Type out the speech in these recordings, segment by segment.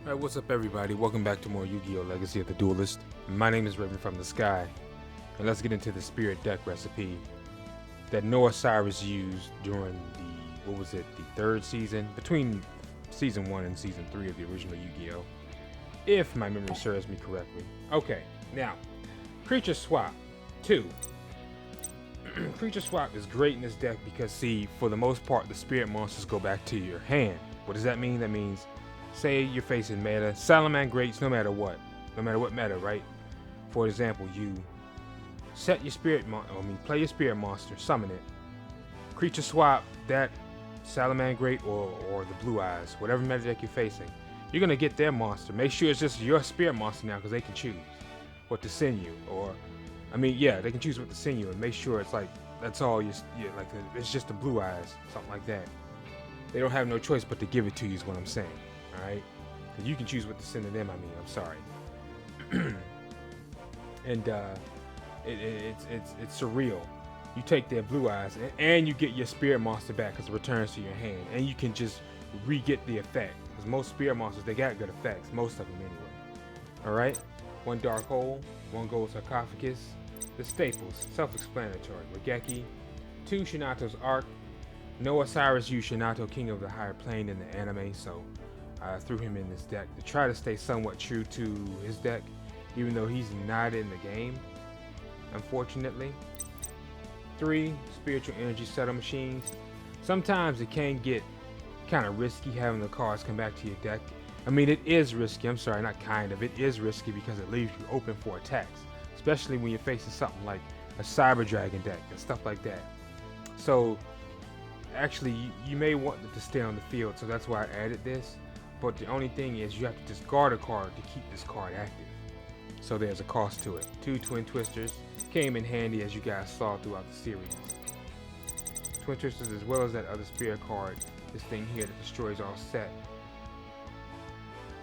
Alright, what's up everybody? Welcome back to more Yu-Gi-Oh! Legacy of the Duelist. My name is Raven from the Sky, and let's get into the spirit deck recipe that Noah Cyrus used during the third season? Between season 1 and season 3 of the original Yu-Gi-Oh! If my memory serves me correctly. Okay, now, Creature Swap 2. Creature Swap is great in this deck because, see, for the most part, the spirit monsters go back to your hand. What does that mean? That means, say you're facing meta, Salamangreats, no matter what meta, right? For example, you set your play your spirit monster, summon it, creature swap that Salamangreat or the Blue Eyes, whatever meta deck you're facing. You're gonna get their monster. Make sure it's just your spirit monster now, because they can choose what to send you, they can choose what to send you, and make sure it's like that's all it's just the Blue Eyes, something like that. They don't have no choice but to give it to you, is what I'm saying. All right, you can choose what to send to them. I'm sorry. And it's surreal. You take their Blue Eyes and you get your spirit monster back because it returns to your hand, and you can just re-get the effect. Because most spirit monsters, they got good effects, most of them anyway. All right, one Dark Hole, one Gold Sarcophagus, the staples, self-explanatory. Regeki, 2 Shinato's Arc. Noah Cyrus used Shinato, King of the Higher Plane, in the anime, so I threw him in this deck to try to stay somewhat true to his deck, even though he's not in the game, unfortunately. 3 Spiritual Energy Settle Machines. Sometimes it can get kind of risky having the cards come back to your deck. I mean, it is risky. I'm sorry, not kind of. It is risky because it leaves you open for attacks, especially when you're facing something like a Cyber Dragon deck and stuff like that. So, actually, you may want it to stay on the field, so that's why I added this. But the only thing is you have to discard a card to keep this card active. So there's a cost to it. 2 Twin Twisters came in handy, as you guys saw throughout the series. Twin Twisters, as well as that other spirit card, this thing here that destroys all set.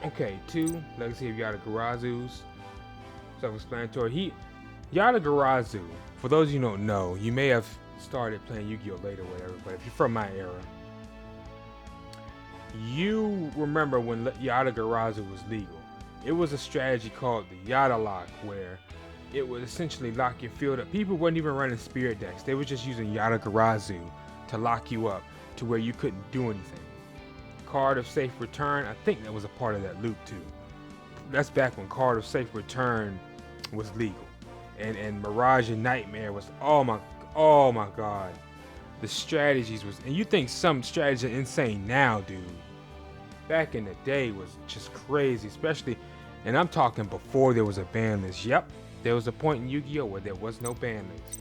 Okay, 2 Legacy of Yata-Garazu's. Self-explanatory. Yata-Garazu, for those of you who don't know, you may have started playing Yu-Gi-Oh! Later or whatever, but if you're from my era, you remember when Yata-Garazu was legal. It was a strategy called the Yata Lock, where it would essentially lock your field up. People weren't even running spirit decks. They were just using Yata-Garazu to lock you up to where you couldn't do anything. Card of Safe Return, I think that was a part of that loop too. That's back when Card of Safe Return was legal. And Mirage and Nightmare was, oh my god. The strategies was, and you think some strategies are insane now, dude. Back in the day was just crazy, especially, and I'm talking before there was a ban list. Yep, there was a point in Yu-Gi-Oh! Where there was no ban list.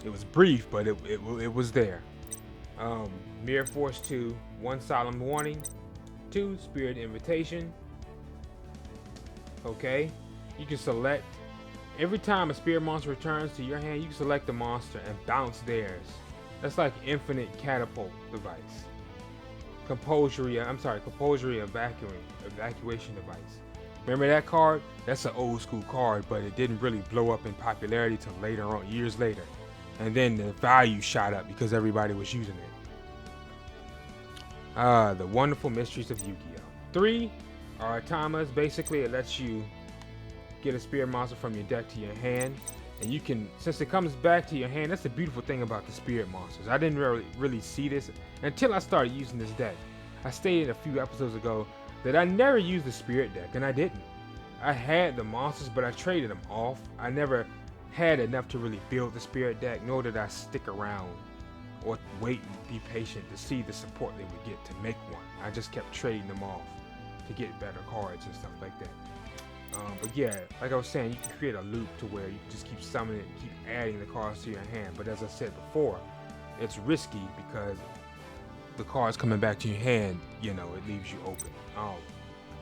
It was brief, but it was there. Mirror Force 2, 1 Solemn Warning, 2 Spirit Invitation. Okay, you can select, every time a spirit monster returns to your hand, you can select the monster and bounce theirs. That's like infinite catapult device. Compulsory evacuation device. Remember that card? That's an old school card, but it didn't really blow up in popularity till later on, years later. And then the value shot up because everybody was using it. The Wonderful Mysteries of Yu-Gi-Oh! 3 are Atamas. Basically, it lets you get a spirit monster from your deck to your hand. And you can, since it comes back to your hand, that's the beautiful thing about the spirit monsters. I didn't really see this until I started using this deck. I stated a few episodes ago that I never used the spirit deck, and I didn't. I had the monsters, but I traded them off. I never had enough to really build the spirit deck, nor did I stick around or wait and be patient to see the support they would get to make one. I just kept trading them off to get better cards and stuff like that. But yeah, like I was saying, you can create a loop to where you can just keep summoning it and keep adding the cards to your hand. But as I said before, it's risky because the cards coming back to your hand, it leaves you open.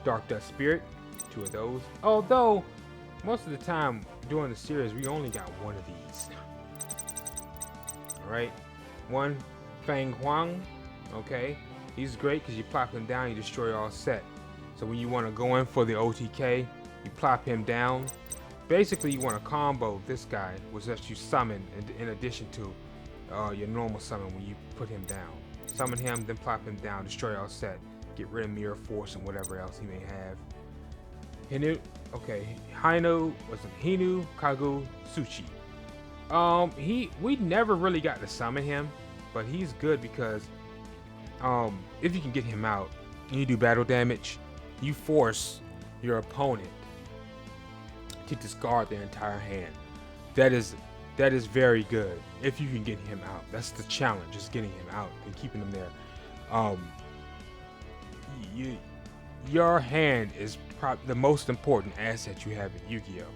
Dark Dust Spirit, 2 of those. Although, most of the time during the series, we only got 1 of these. Alright, 1 Fang Huang, okay. He's great because you plop him down, you destroy all set. So when you want to go in for the OTK, you plop him down. Basically, you want to combo this guy, which lets you summon in addition to your normal summon when you put him down. Summon him, then plop him down, destroy all set. get rid of Mirror Force and whatever else he may have. Hinu, okay, Hinu Kagu Suchi. We never really got to summon him, but he's good because if you can get him out and you do battle damage, you force your opponent to discard their entire hand. That is very good if you can get him out. That's the challenge, is getting him out and keeping him there. Your hand is probably the most important asset you have in Yu-Gi-Oh!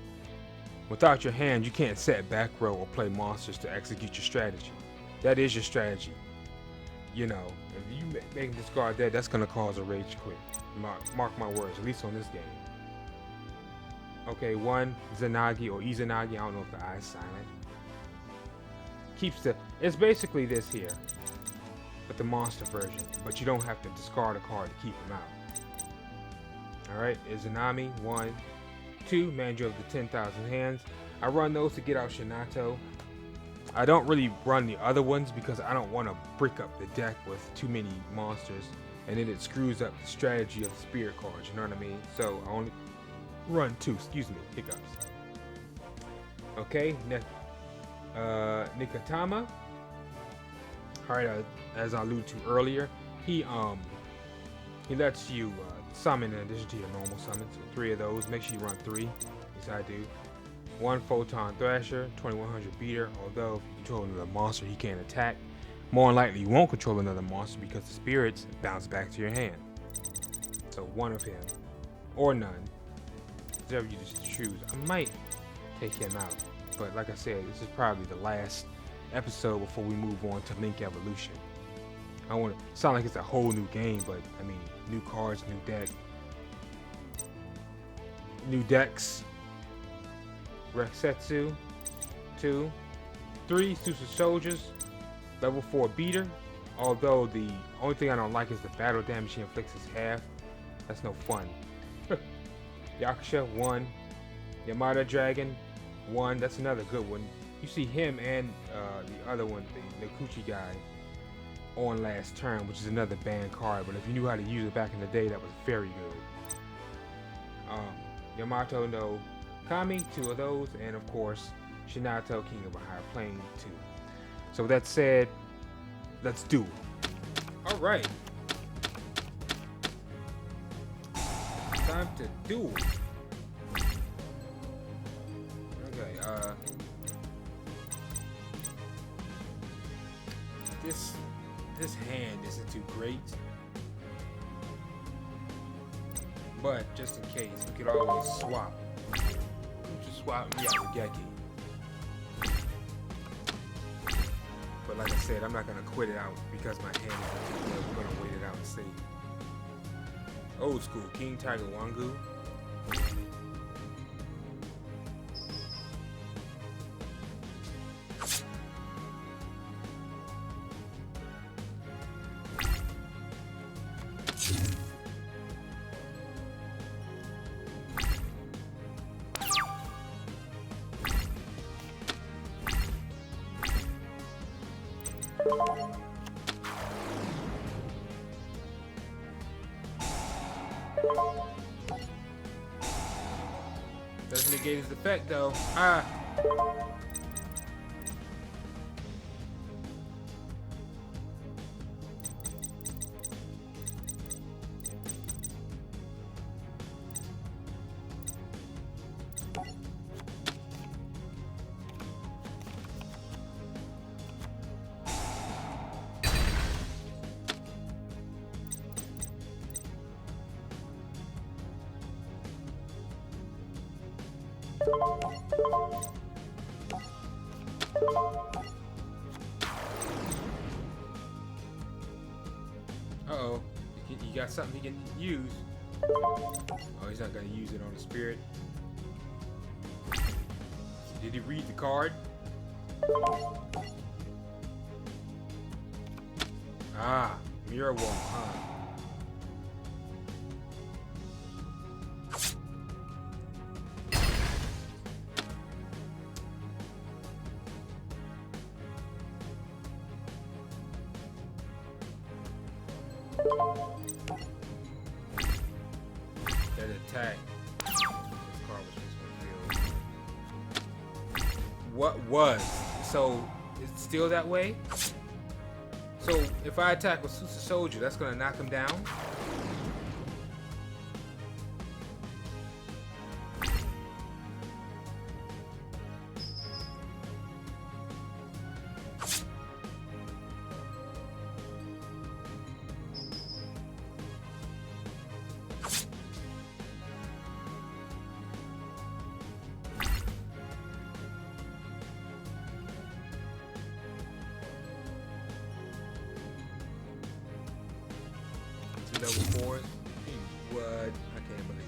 Without your hand, you can't set back row or play monsters to execute your strategy. That is your strategy. You know, if you make him discard that, that's gonna cause a rage quit. Mark my words, at least on this game. Okay, one Zanagi or Izanagi, I don't know if the I is silent. It's basically this here, but the monster version. But you don't have to discard a card to keep him out. Alright, Izanami, 1, 2, Manager of the 10,000 Hands. I run those to get out Shinato. I don't really run the other ones because I don't want to break up the deck with too many monsters, and then it screws up the strategy of the spirit cards, you know what I mean? So I only run 2, hiccups. Okay, Nikatama. Alright, as I alluded to earlier, he lets you summon in addition to your normal summons. So 3 of those. Make sure you run 3, as I do. 1 Photon Thrasher, 2100 beater. Although if you control another monster, he can't attack. More than likely, you won't control another monster because the spirits bounce back to your hand. So 1 of him, or none. Whatever you just choose. I might take him out, but like I said, this is probably the last episode before we move on to Link Evolution. I don't want to sound like it's a whole new game, but I mean, new cards, new deck, new decks. Reksetsu, 2, 3 Susa Soldiers, level 4 beater. Although the only thing I don't like is the battle damage he inflicts is half. That's no fun. Yakusha, 1. Yamada Dragon, 1. That's another good one. You see him and the other one, the Nakuchi guy, on last turn, which is another banned card. But if you knew how to use it back in the day, that was very good. Yamato no Kami, 2 of those, and of course Shinato, King of a Higher Plane, 2. So with that said, let's duel. All right, time to duel. Okay, this hand isn't too great, but just in case, we could always swap. Just swap Miyazaki. But like I said, I'm not gonna quit it out because my hand is too good. We're gonna wait it out and see. Old school, King Tiger Wangu. Doesn't negate his effect though. Uh-oh. He got something he can use. Oh, he's not gonna use it on the spirit. Did he read the card? Ah, mirror wall, huh? Attack. Card was placed on the field. What was? So it's still that way? So if I attack with Susa Soldier, that's gonna knock him down? Level 4. What? I can't believe it.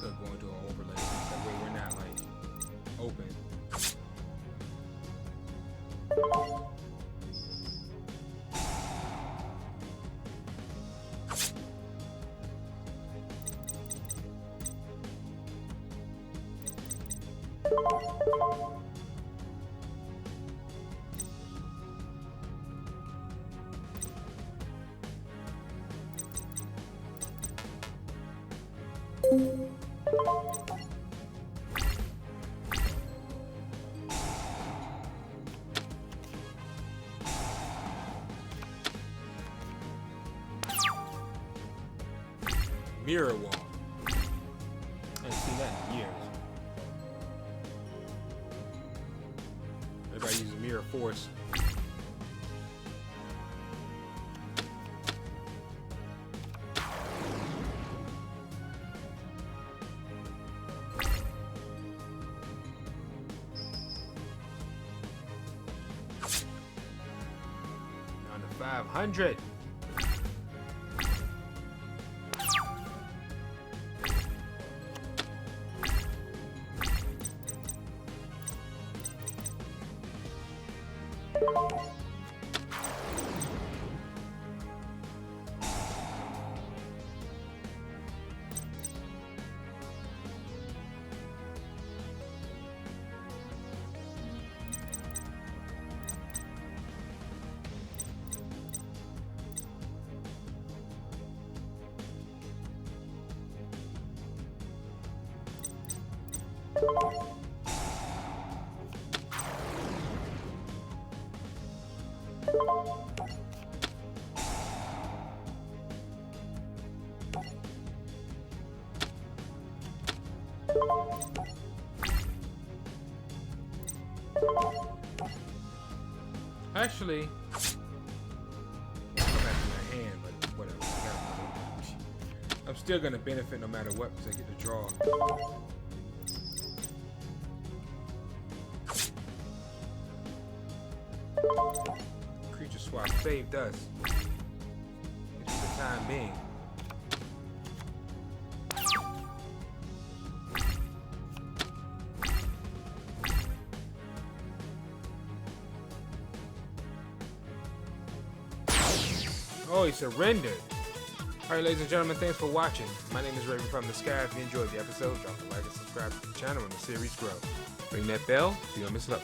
Could go into an overlay. That way we're not like open. Mirror wall. I ain't seen that in years. Everybody uses mirror force. Down to 500. Actually, go back to my hand, but whatever. I'm still gonna benefit no matter what because I get to draw. Creature swap saved us. It's for the time being. Oh, he surrendered. Alright, ladies and gentlemen, thanks for watching. My name is Raven from the Sky. If you enjoyed the episode, drop a like and subscribe to the channel and the series grow. Ring that bell so you don't miss an upload.